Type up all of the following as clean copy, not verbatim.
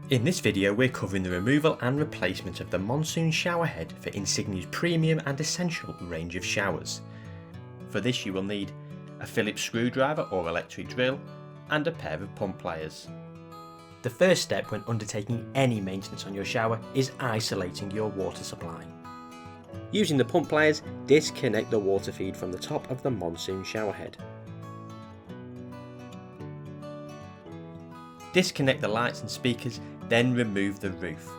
In this video we're covering the removal and replacement of the Monsoon shower head for Insignia's premium and essential range of showers. For this you will need a Phillips screwdriver or electric drill and a pair of pump pliers. The first step when undertaking any maintenance on your shower is isolating your water supply. Using the pump pliers, disconnect the water feed from the top of the Monsoon shower head. Disconnect the lights and speakers, then remove the roof.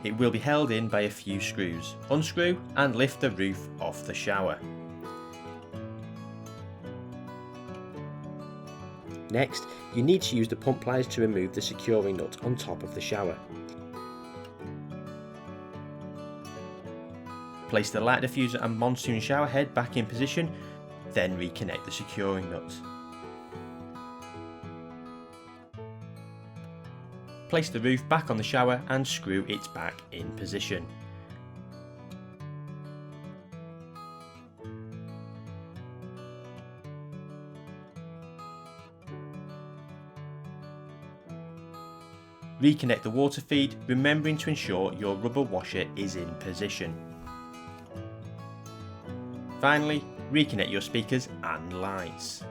It will be held in by a few screws. Unscrew and lift the roof off the shower. Next, you need to use the pump pliers to remove the securing nut on top of the shower. Place the light diffuser and Monsoon shower head back in position, then reconnect the securing nut. Place the roof back on the shower and screw it back in position. Reconnect the water feed, remembering to ensure your rubber washer is in position. Finally, reconnect your speakers and lights.